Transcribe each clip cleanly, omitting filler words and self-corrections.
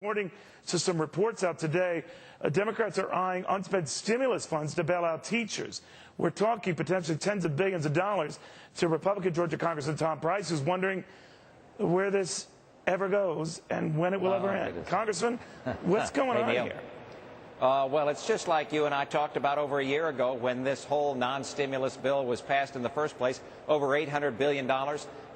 According to some reports out today, Democrats are eyeing unspent stimulus funds to bail out teachers. We're talking potentially tens of billions of dollars to Republican Georgia Congressman Tom Price, who's wondering where this ever goes and when it will ever end. Congressman, what's going on here? Well, it's just like you and I talked about over a year ago when this whole non-stimulus bill was passed in the first place, over $800 billion.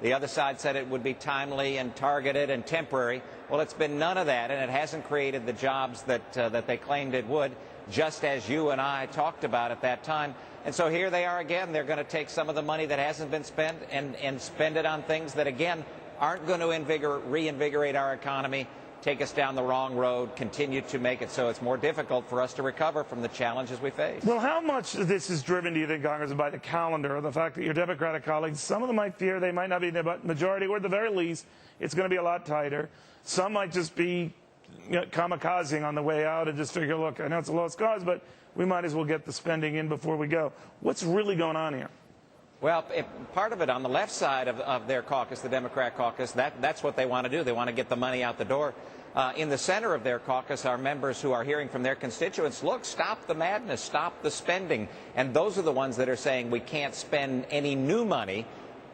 The other side said it would be timely and targeted and temporary. Well, it's been none of that, and it hasn't created the jobs that they claimed it would, just as you and I talked about at that time. And so here they are again. They're going to take some of the money that hasn't been spent and spend it on things that, again, aren't going to reinvigorate our economy, take us down the wrong road, continue to make it so it's more difficult for us to recover from the challenges we face. Well, how much of this is driven, do you think, Congressman, by the calendar or the fact that your Democratic colleagues, some of them might fear they might not be in the majority, or at the very least, it's going to be a lot tighter. Some might just be kamikazing on the way out and just figure, look, I know it's a lost cause, but we might as well get the spending in before we go. What's really going on here? Well, part of it on the left side of their caucus, the Democrat caucus, that's what they want to do. They want to get the money out the door. In the center of their caucus are members who are hearing from their constituents, look, stop the madness, stop the spending. And those are the ones that are saying we can't spend any new money.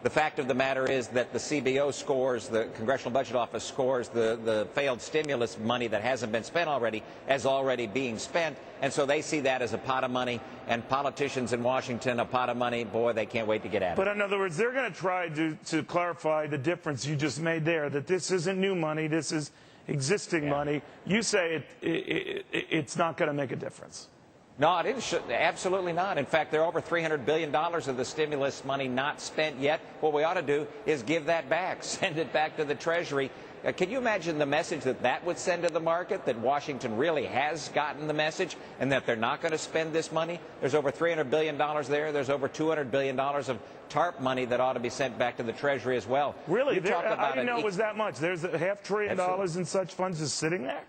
The fact of the matter is that the CBO scores, the Congressional Budget Office scores the failed stimulus money that hasn't been spent already as already being spent. And so they see that as a pot of money, and politicians in Washington, a pot of money, boy, they can't wait to get at it. But in other words, they're going to try to clarify the difference you just made there, that this isn't new money, this is existing money. You say it's not going to make a difference. No, absolutely not. In fact, there are over $300 billion of the stimulus money not spent yet. What we ought to do is give that back, send it back to the Treasury. Can you imagine the message that would send to the market, that Washington really has gotten the message and that they're not going to spend this money? There's over $300 billion there. There's over $200 billion of TARP money that ought to be sent back to the Treasury as well. Really? I didn't know it was that much. There's $500 billion in such funds just sitting there?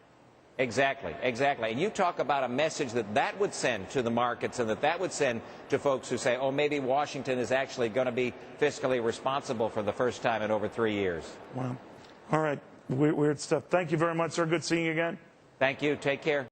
Exactly, exactly. And you talk about a message that would send to the markets and that would send to folks who say, oh, maybe Washington is actually going to be fiscally responsible for the first time in over 3 years. Wow. All right. Weird stuff. Thank you very much, sir. Good seeing you again. Thank you. Take care.